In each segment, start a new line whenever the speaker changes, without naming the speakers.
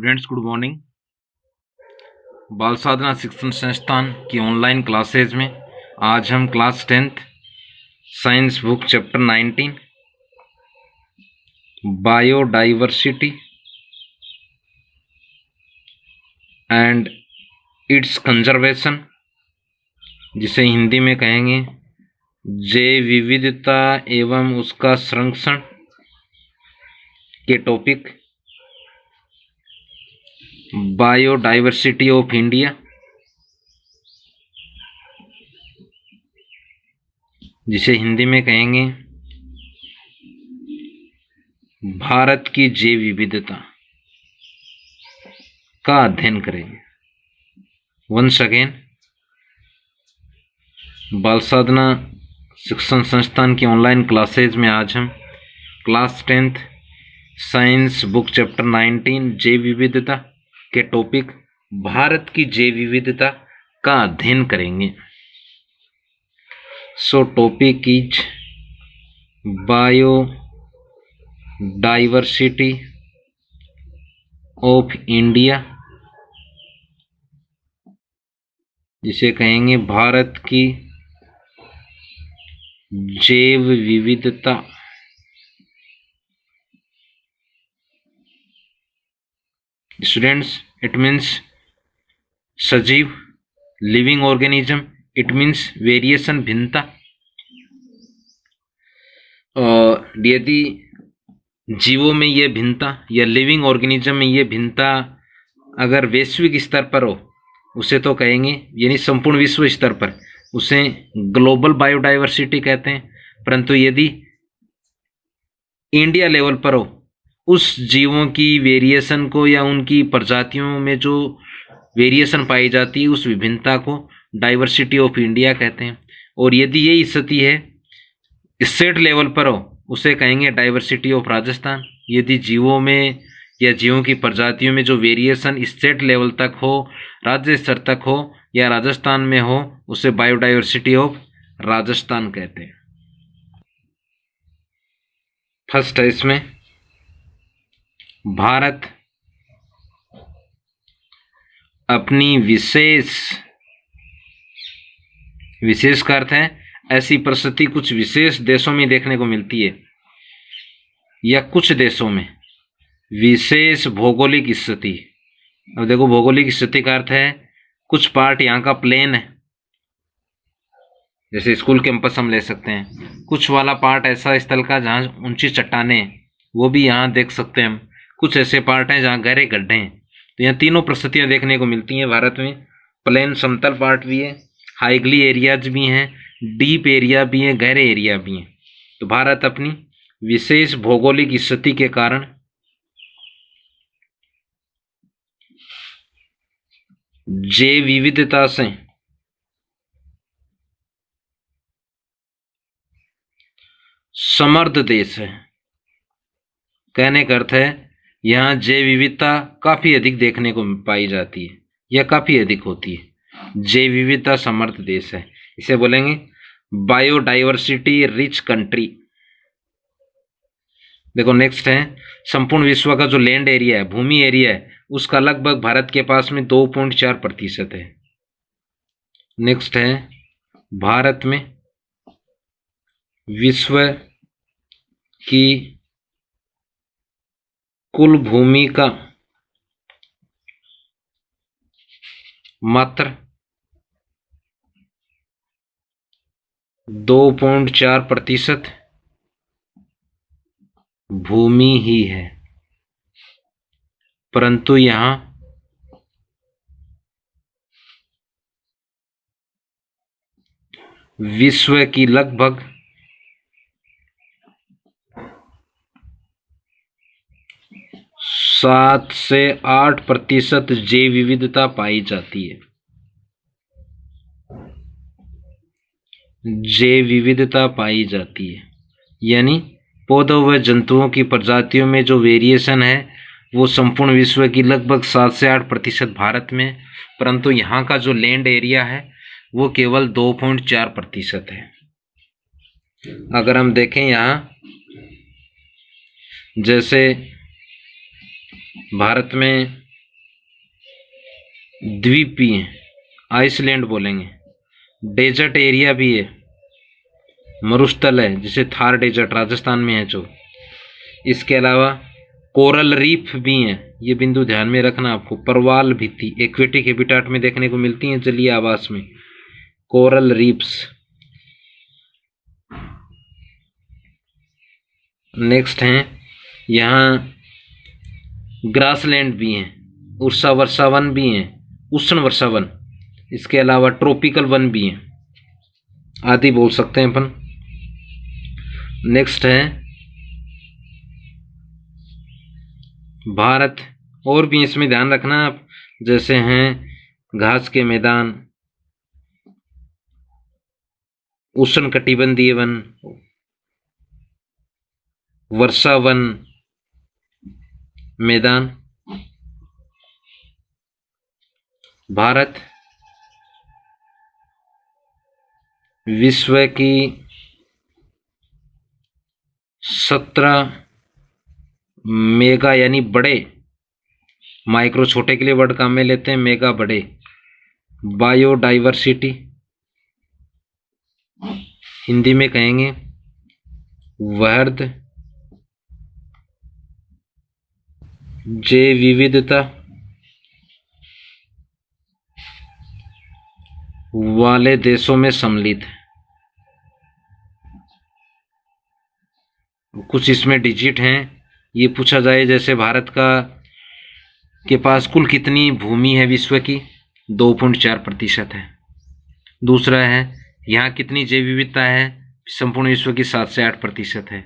Students, good morning. बाल साधना शिक्षण संस्थान की ऑनलाइन क्लासेज में आज हम class 10th science book chapter 19 biodiversity and it's conservation, जिसे हिंदी में कहेंगे जैव विविधता एवं उसका संरक्षण के टॉपिक बायोडाइवर्सिटी ऑफ इंडिया, जिसे हिंदी में कहेंगे भारत की जैव विविधता का अध्ययन करेंगे। वंस अगेन, बाल साधना शिक्षण संस्थान की ऑनलाइन क्लासेज में आज हम class 10th science book chapter 19 जैव विविधता के टॉपिक भारत की जैव विविधता का अध्ययन करेंगे। सो topic is biodiversity of India, जिसे कहेंगे भारत की जैव विविधता। स्टूडेंट्स, इट मीन्स सजीव, living organism, it means variation, भिन्नता। यदि जीवों में यह भिन्नता या लिविंग ऑर्गेनिज्म में यह भिन्नता अगर वैश्विक स्तर पर हो, उसे तो कहेंगे, यानी संपूर्ण विश्व स्तर पर, उसे ग्लोबल बायोडाइवर्सिटी कहते हैं। परंतु यदि इंडिया लेवल पर हो, उस जीवों की वेरिएशन को या उनकी प्रजातियों में जो वेरिएशन पाई जाती है, उस विभिन्नता को डाइवर्सिटी ऑफ इंडिया कहते हैं। और यदि यही स्थिति है स्टेट लेवल पर हो, उसे कहेंगे डाइवर्सिटी ऑफ राजस्थान। यदि जीवों में या जीवों की प्रजातियों में जो वेरिएशन स्टेट लेवल तक हो, राज्य स्तर तक हो या राजस्थान में हो, उसे बायोडाइवर्सिटी ऑफ राजस्थान कहते हैं। फर्स्ट है इसमें भारत अपनी विशेष का अर्थ है ऐसी परिस्थिति कुछ विशेष देशों में देखने को मिलती है, या कुछ देशों में विशेष भौगोलिक स्थिति। अब देखो, भौगोलिक स्थिति का अर्थ है कुछ पार्ट यहाँ का प्लेन है, जैसे स्कूल कैंपस हम ले सकते हैं। कुछ वाला पार्ट ऐसा स्थल का जहाँ ऊंची चट्टानें हैं, वो भी यहाँ देख सकते हैं हम। कुछ ऐसे पार्ट हैं जहाँ गहरे गड्ढे हैं। तो यहाँ तीनों परिस्थितियाँ देखने को मिलती हैं भारत में। प्लेन समतल पार्ट भी है, हाईगली एरियाज भी हैं, डीप एरिया भी हैं, गहरे एरिया भी हैं। तो भारत अपनी विशेष भौगोलिक स्थिति के कारण जैव विविधता से समृद्ध देश है। कहने का अर्थ है यहाँ जैव विविधता काफी अधिक देखने को पाई जाती है या काफी अधिक होती है। जैव विविधता समृद्ध देश है, इसे बोलेंगे बायोडाइवर्सिटी रिच कंट्री। देखो नेक्स्ट है संपूर्ण विश्व का जो लैंड एरिया है, भूमि एरिया है, उसका लगभग भारत के पास में 2.4% है। नेक्स्ट है भारत में विश्व की कुल भूमि का मात्र 2.4% भूमि ही है। परंतु यहाँ विश्व की लगभग 7 से 8% जैव विविधता पाई जाती है। जैव विविधता पाई जाती है, यानी पौधों व जंतुओं की प्रजातियों में जो वेरिएशन है वो संपूर्ण विश्व की लगभग 7 से 8% भारत में। परंतु यहाँ का जो लैंड एरिया है वो केवल 2.4% है। अगर हम देखें यहाँ, जैसे भारत में द्वीपीय, आइसलैंड बोलेंगे। डेजर्ट एरिया भी है, मरुस्थल है, जैसे थार डेजर्ट राजस्थान में है जो। इसके अलावा कोरल रीफ भी हैं, ये बिंदु ध्यान में रखना आपको। परवाल भित्ति एक्वेटिक हैबिटाट में देखने को मिलती हैं, जलीय आवास में कोरल रीफ्स। नेक्स्ट हैं यहाँ ग्रासलैंड भी हैं, उर्सा वर्षा वन भी हैं, उष्ण वर्षा वन। इसके अलावा ट्रॉपिकल वन भी हैं, आदि बोल सकते हैं अपन। नेक्स्ट है भारत, और भी इसमें ध्यान रखना आप, जैसे हैं घास के मैदान, उष्ण कटिबंधीय वन, वर्षा वन मैदान। भारत विश्व की 17 मेगा यानी बड़े, माइक्रो छोटे के लिए वर्ड काम में लेते हैं, मेगा बड़े बायोडाइवर्सिटी हिंदी में कहेंगे वर्ध जैव विविधता वाले देशों में सम्मिलित है। कुछ इसमें डिजिट हैं, ये पूछा जाए जैसे भारत का के पास कुल कितनी भूमि है विश्व की, 2.4% है। दूसरा है यहाँ कितनी जैव विविधता है, संपूर्ण विश्व की 7 से 8% है।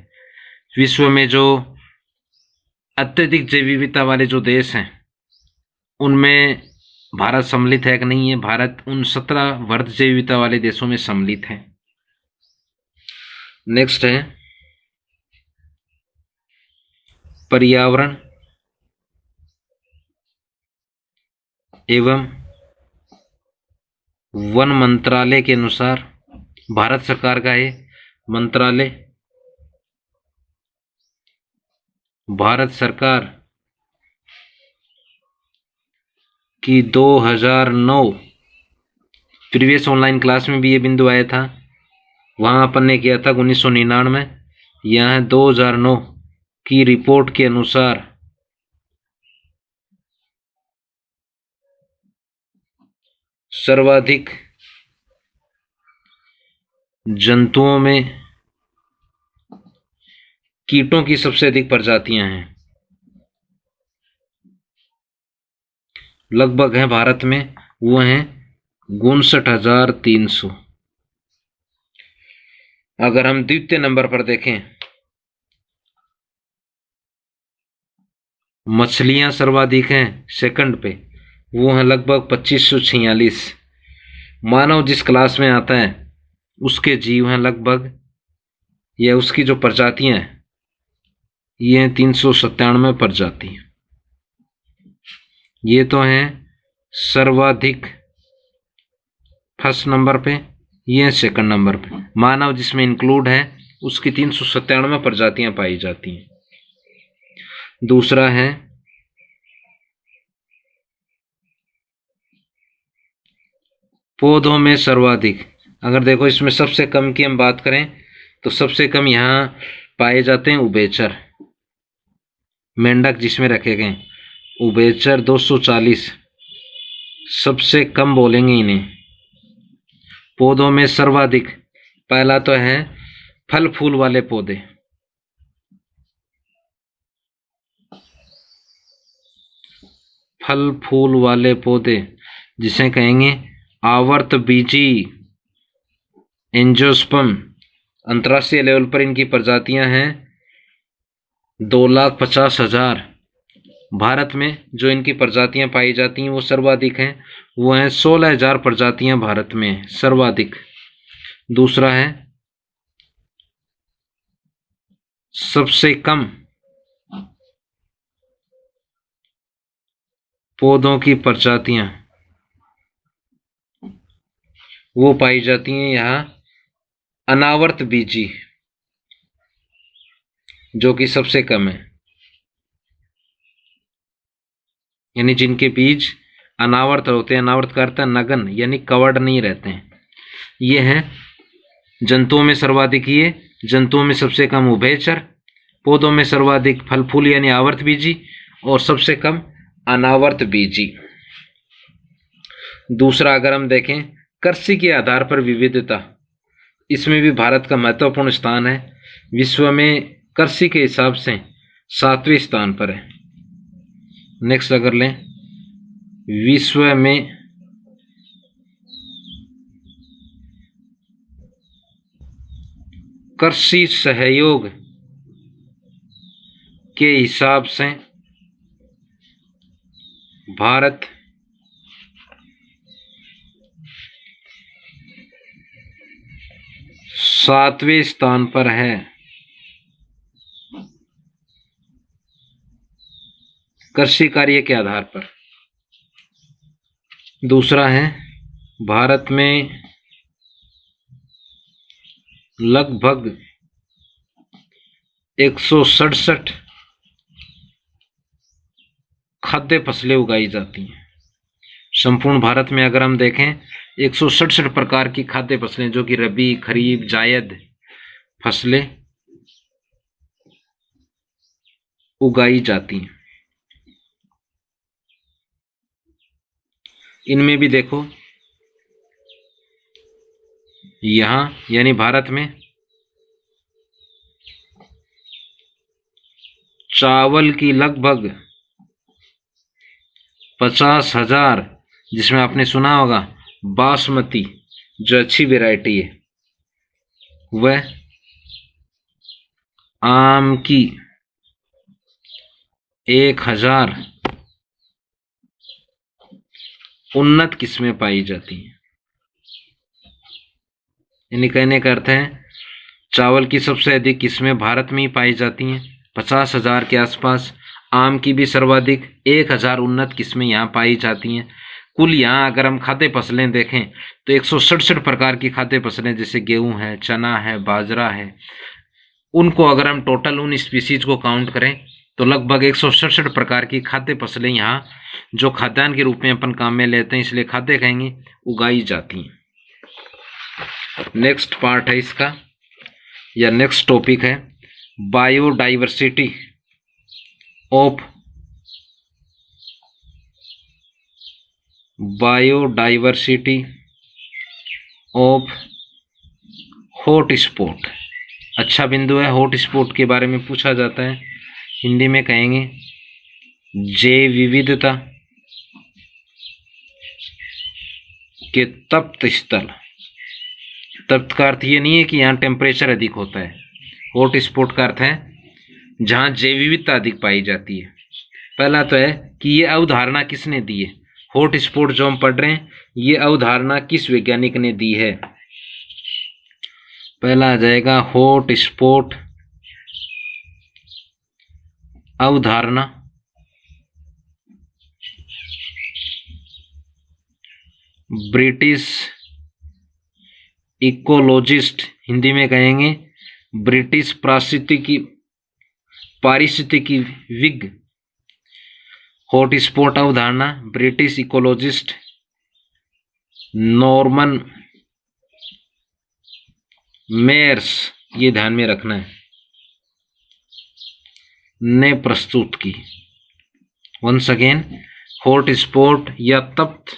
विश्व में जो अत्यधिक जैव विविधता वाले जो देश हैं उनमें भारत सम्मिलित है कि नहीं है। भारत उन 17 वर्ध जैव विविधता वाले देशों में सम्मिलित है। नेक्स्ट है पर्यावरण एवं वन मंत्रालय के अनुसार, भारत सरकार का है मंत्रालय, भारत सरकार की 2009 प्रीवियस ऑनलाइन क्लास में भी ये बिंदु आया था, वहाँ अपन ने किया था 1999। यहाँ 2009 की रिपोर्ट के अनुसार सर्वाधिक जंतुओं में कीटों की सबसे अधिक प्रजातियां हैं, लगभग हैं भारत में, वो हैं 59,300। अगर हम द्वितीय नंबर पर देखें, मछलियां सर्वाधिक हैं सेकंड पे, वो हैं लगभग 2546। मानव जिस क्लास में आता है उसके जीव हैं लगभग, या उसकी जो प्रजातियां हैं ये हैं 397 प्रजाति। ये तो हैं सर्वाधिक फर्स्ट नंबर पे, ये हैं सेकंड नंबर पे। मानव जिसमें इंक्लूड है उसकी 397 प्रजातियां पाई जाती हैं। दूसरा है पौधों में सर्वाधिक, अगर देखो इसमें सबसे कम की हम बात करें तो सबसे कम यहाँ पाए जाते हैं उभयचर, मेंढक जिसमें रखे गए उभयचर 240 सबसे कम बोलेंगे इन्हें। पौधों में सर्वाधिक पहला तो है फल फूल वाले पौधे, फल फूल वाले पौधे जिसे कहेंगे आवर्त बीजी एंजियोस्पर्म। अंतर्राष्ट्रीय लेवल पर इनकी प्रजातियां हैं 2,50,000। भारत में जो इनकी प्रजातियां पाई जाती हैं वो सर्वाधिक हैं, वो हैं 16,000 प्रजातियां भारत में सर्वाधिक। दूसरा है सबसे कम पौधों की प्रजातियां वो पाई जाती हैं यहाँ अनावर्त बीजी, जो कि सबसे कम है, यानी जिनके बीज अनावर्त होते हैं। अनावर्त का अर्थ है नगन, यानी कवर्ड नहीं रहते हैं। ये है जंतुओं में सर्वाधिक ये, जंतुओं में सबसे कम उभयचर, पौधों में सर्वाधिक फल फूल यानी आवर्त बीजी, और सबसे कम अनावर्त बीजी। दूसरा अगर हम देखें कृषि के आधार पर विविधता, इसमें भी भारत का महत्वपूर्ण स्थान है। विश्व में कृषि के हिसाब से 7वें स्थान पर है। नेक्स्ट अगर लें, विश्व में कृषि सहयोग के हिसाब से भारत 7वें स्थान पर है। कृषि कार्य के आधार पर। दूसरा है भारत में लगभग 167 खाद्य फसलें उगाई जाती हैं। संपूर्ण भारत में अगर हम देखें 167 प्रकार की खाद्य फसलें, जो कि रबी, खरीफ, जायद फसलें उगाई जाती हैं। इनमें भी देखो यहाँ यानी भारत में चावल की लगभग 50,000, जिसमें आपने सुना होगा बासमती जो अच्छी वैरायटी है, वह आम की 1,000 उन्नत किस्में पाई जाती हैं। यानी कहने का अर्थ है चावल की सबसे अधिक किस्में भारत में ही पाई जाती हैं, 50,000 के आसपास। आम की भी सर्वाधिक 1,000 उन्नत किस्में यहाँ पाई जाती हैं। कुल यहाँ अगर हम खाद्य फसलें देखें तो 167 प्रकार की खाद्य फसलें, जैसे गेहूं है, चना है, बाजरा है, उनको अगर हम टोटल उन स्पीसीज को काउंट करें तो लगभग 167 प्रकार की खाद्य फसलें यहाँ, जो खाद्यान्न के रूप में अपन काम में लेते हैं इसलिए खाद्य कहेंगे, उगाई जाती हैं। नेक्स्ट पार्ट है इसका, या नेक्स्ट टॉपिक है बायोडाइवर्सिटी ऑफ हॉट स्पॉट। अच्छा बिंदु है, हॉट स्पॉट के बारे में पूछा जाता है। हिंदी में कहेंगे जैव विविधता के तप्त स्थल। तप्त का अर्थ ये नहीं है कि यहाँ टेम्परेचर अधिक होता है। हॉट स्पॉट का अर्थ है जहाँ जैव विविधता अधिक पाई जाती है। पहला तो है कि ये अवधारणा किसने दी है, हॉट स्पॉट जो हम पढ़ रहे हैं ये अवधारणा किस वैज्ञानिक ने दी है। पहला आ जाएगा हॉट स्पॉट अवधारणा ब्रिटिश इकोलॉजिस्ट, हिंदी में कहेंगे ब्रिटिश पारिस्थितिकीविद। हॉट स्पॉट अवधारणा ब्रिटिश इकोलॉजिस्ट नॉर्मन मेयर्स, ये ध्यान में रखना है, ने प्रस्तुत की। वंस अगेन, हॉट स्पॉट या तप्त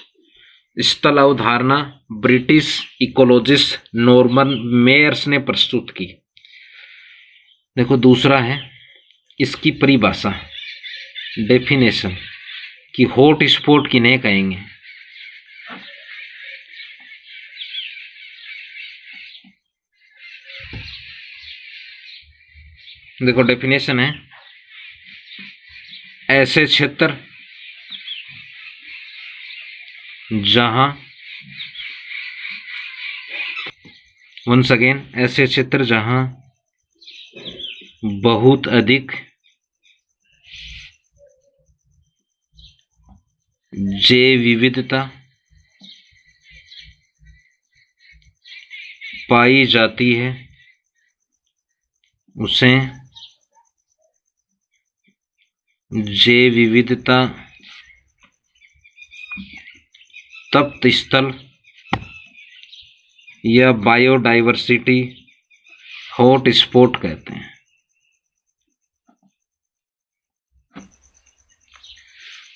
स्थल अवधारणा ब्रिटिश इकोलॉजिस्ट नॉर्मन मेयर्स ने प्रस्तुत की। देखो दूसरा है इसकी परिभाषा, डेफिनेशन, कि हॉट स्पॉट किन्हें कहेंगे। देखो डेफिनेशन है ऐसे क्षेत्र जहां, वंस अगेन, ऐसे क्षेत्र जहां बहुत अधिक जैव विविधता पाई जाती है उसे जैव विविधता तप्त स्थल या बायोडाइवर्सिटी हॉट स्पॉट कहते हैं।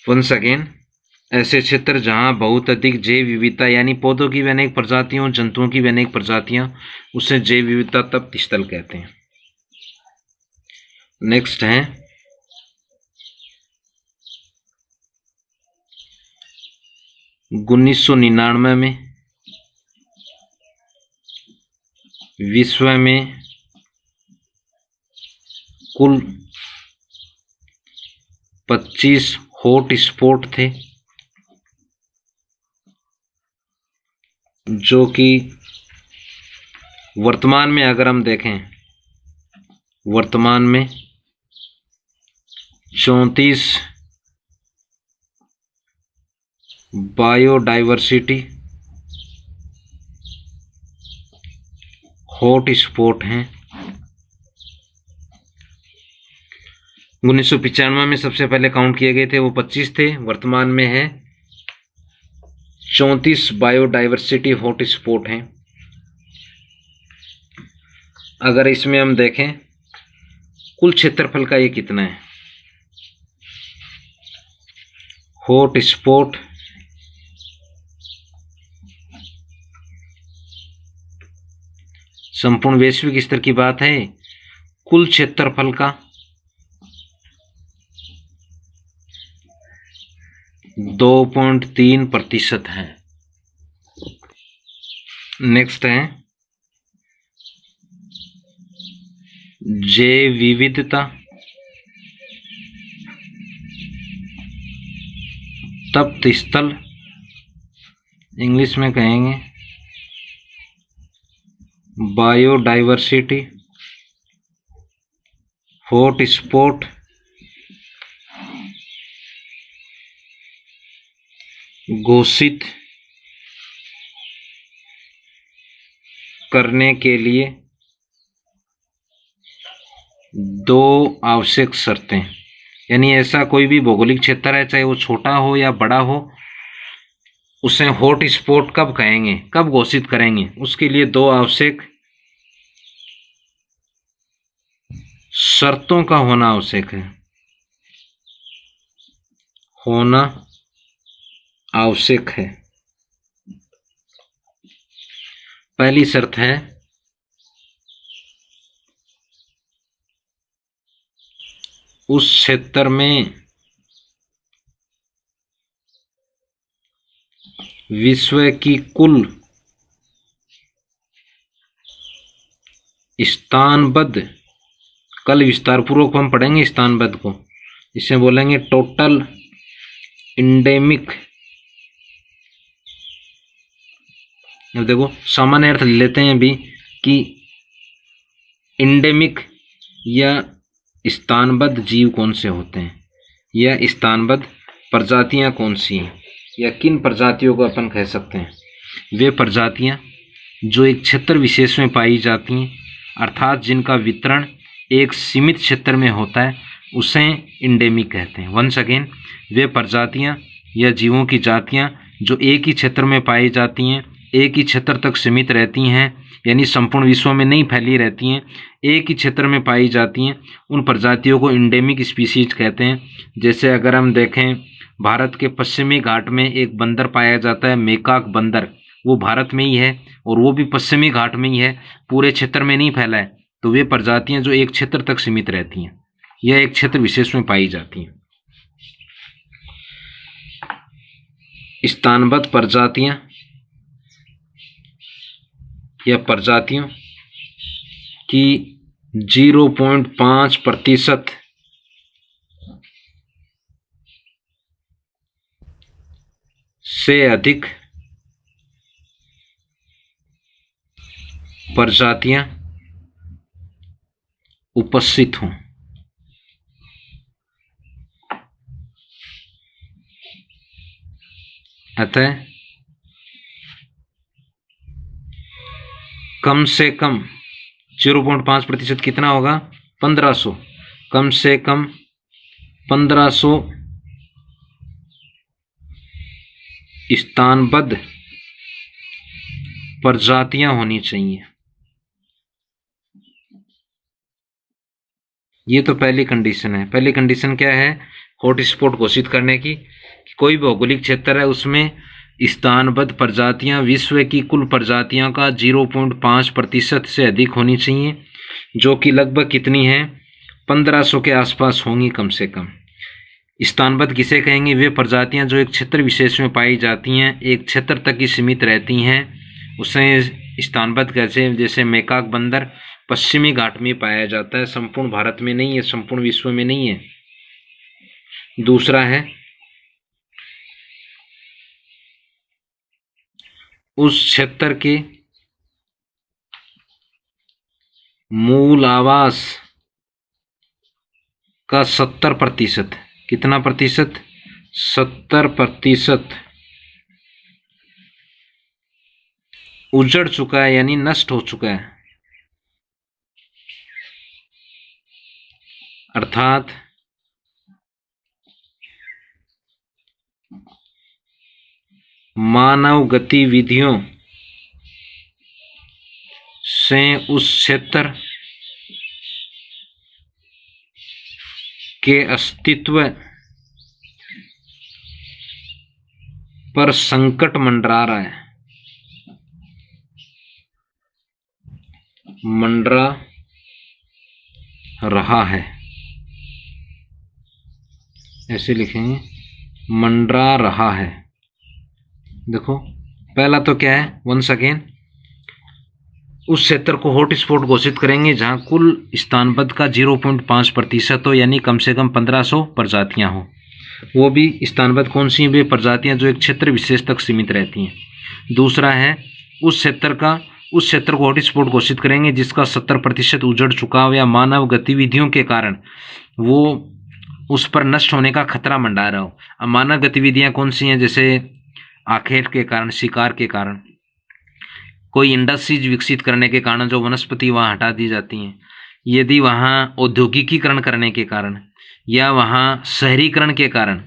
वंस अगेन, ऐसे क्षेत्र जहां बहुत अधिक जैव विविधता यानी पौधों की भी अनेक प्रजातियों, जंतुओं की भी अनेक प्रजातियां, उसे जैव विविधता तप्त स्थल कहते हैं। नेक्स्ट है 1999 में विश्व में कुल 25 हॉट स्पॉट थे, जो कि वर्तमान में अगर हम देखें, वर्तमान में 34 बायोडाइवर्सिटी हॉट स्पॉट हैं। 1995 में सबसे पहले काउंट किए गए थे, वो 25 थे। वर्तमान में है 34 बायोडाइवर्सिटी हॉट स्पॉट हैं। अगर इसमें हम देखें कुल क्षेत्रफल का ये कितना है, हॉट स्पॉट संपूर्ण वैश्विक स्तर की बात है, कुल क्षेत्रफल का 2.3% है। नेक्स्ट है जैव विविधता तप्त स्थल, इंग्लिश में कहेंगे बायोडाइवर्सिटी हॉट स्पॉट घोषित करने के लिए 2 आवश्यक शर्तें, यानी ऐसा कोई भी भौगोलिक क्षेत्र है, चाहे वो छोटा हो या बड़ा हो, उसे हॉट स्पॉट कब कहेंगे, कब घोषित करेंगे, उसके लिए 2 आवश्यक शर्तों का होना आवश्यक है, होना आवश्यक है। पहली शर्त है उस क्षेत्र में विश्व की कुल स्थानबद्ध, कल विस्तारपूर्वक हम पढ़ेंगे स्थानबद्ध को, इसे बोलेंगे टोटल इंडेमिक। अब देखो सामान्य अर्थ लेते हैं अभी कि इंडेमिक या स्थानबद्ध जीव कौन से होते हैं, या स्थानबद्ध प्रजातियां कौन सी हैं, या किन प्रजातियों को अपन कह सकते हैं। वे प्रजातियां जो एक क्षेत्र विशेष में पाई जाती हैं, अर्थात जिनका वितरण एक सीमित क्षेत्र में होता है, उसे इंडेमिक कहते हैं। वंस अगेन, वे प्रजातियां या जीवों की जातियां जो एक ही क्षेत्र में पाई जाती हैं, एक ही क्षेत्र तक सीमित रहती हैं, यानी संपूर्ण विश्व में नहीं फैली रहती हैं, एक ही क्षेत्र में पाई जाती हैं, उन प्रजातियों को इंडेमिक स्पीसीज कहते हैं। जैसे अगर हम देखें, भारत के पश्चिमी घाट में एक बंदर पाया जाता है, मेकाक बंदर, वो भारत में ही है और वो भी पश्चिमी घाट में ही है, पूरे क्षेत्र में नहीं फैला है। तो वे प्रजातियां जो एक क्षेत्र तक सीमित रहती हैं या एक क्षेत्र विशेष में पाई जाती हैं। स्थानबद्ध प्रजातियां या प्रजातियों की 0.5% से अधिक प्रजातियां उपस्थित हों। अतः कम से कम 0.5% कितना होगा, 1500, कम से कम 1500 स्थानबद्ध प्रजातियां होनी चाहिए। ये तो पहली कंडीशन है। पहली कंडीशन क्या है हॉटस्पॉट घोषित करने की? कोई भौगोलिक क्षेत्र है उसमें स्थानबद्ध प्रजातियां विश्व की कुल प्रजातियों का 0.5% से अधिक होनी चाहिए, जो कि लगभग कितनी है 1500 के आसपास होंगी कम से कम। स्थानबद्ध किसे कहेंगे? वे प्रजातियां जो एक क्षेत्र विशेष में पाई जाती हैं, एक क्षेत्र तक ही सीमित रहती हैं, उसे स्थानबद्ध कैसे? जैसे मेकाक बंदर पश्चिमी घाट में पाया जाता है, संपूर्ण भारत में नहीं है, संपूर्ण विश्व में नहीं है। दूसरा है उस क्षेत्र के मूल आवास का 70%, कितना प्रतिशत? 70% उजड़ चुका है, यानी नष्ट हो चुका है। अर्थात मानव गतिविधियों से उस क्षेत्र के अस्तित्व पर संकट मंडरा रहा है, मंडरा रहा है, ऐसे लिखेंगे, मंडरा रहा है। देखो पहला तो क्या है, वंस अगेन उस क्षेत्र को हॉटस्पॉट घोषित करेंगे जहां कुल स्थानबद्ध का 0.5% हो, यानी कम से कम 1500 प्रजातियां हो। वो भी स्थानबद्ध कौन सी? वे प्रजातियां जो एक क्षेत्र विशेष तक सीमित रहती हैं। दूसरा है उस क्षेत्र को हॉटस्पॉट घोषित करेंगे जिसका 70% उजड़ चुका हो या मानव गतिविधियों के कारण वो उस पर नष्ट होने का खतरा मंडरा रहा हो। अब मानव गतिविधियां कौन सी हैं? जैसे आखेट के कारण, शिकार के कारण, कोई इंडस्ट्रीज विकसित करने के कारण जो वनस्पति वहाँ हटा दी जाती हैं, यदि वहाँ औद्योगिकीकरण करने के कारण या वहाँ शहरीकरण के कारण,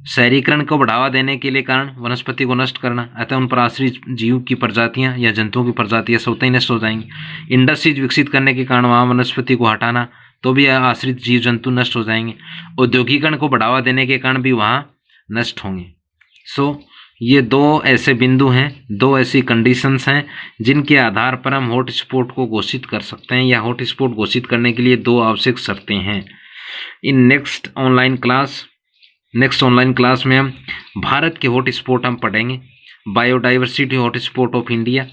शहरीकरण को बढ़ावा देने के लिए कारण वनस्पति को नष्ट करना, अतः उन पर आश्रित जीव की प्रजातियां या जंतुओं की प्रजातियां स्वतः ही नष्ट हो जाएंगी। इंडस्ट्रीज विकसित करने के कारण वहाँ वनस्पति को हटाना, तो भी आश्रित जीव जंतु नष्ट हो जाएंगे। औद्योगिकरण को बढ़ावा देने के कारण भी वहाँ नष्ट होंगे। सो ये दो ऐसे बिंदु हैं, दो ऐसी कंडीशंस हैं जिनके आधार पर हम हॉटस्पॉट को घोषित कर सकते हैं, या हॉटस्पॉट घोषित करने के लिए दो आवश्यक शर्तें हैं। इन नेक्स्ट ऑनलाइन क्लास में हम भारत के हॉटस्पॉट हम पढ़ेंगे। Biodiversity hotspot of India,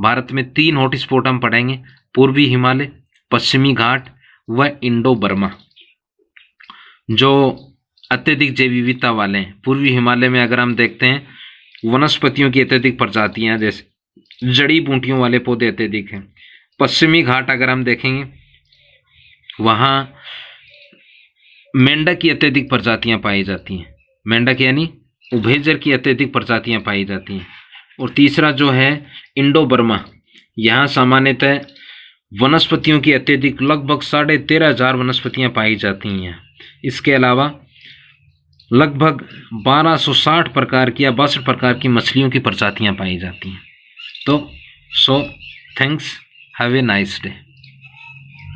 Bharat में 3 हॉटस्पॉट हम पढ़ेंगे, पूर्वी हिमालय, पश्चिमी घाट व इंडो बर्मा, जो अत्यधिक जैव विविधता वाले हैं। पूर्वी हिमालय में अगर हम देखते हैं वनस्पतियों की अत्यधिक प्रजातियां, जैसे जड़ी बूटियों वाले पौधे अत्यधिक हैं। पश्चिमी घाट अगर हम देखेंगे वहाँ मेंढक की अत्यधिक प्रजातियां पाई जाती हैं, मेंढक यानी उभयचर की अत्यधिक प्रजातियां पाई जाती हैं। और तीसरा जो है इंडो बर्मा, यहाँ सामान्यतः वनस्पतियों की अत्यधिक लगभग 13,500 वनस्पतियां पाई जाती हैं। इसके अलावा लगभग 1260 प्रकार की या 62 प्रकार की मछलियों की प्रजातियां पाई जाती हैं। तो thanks, have a nice day.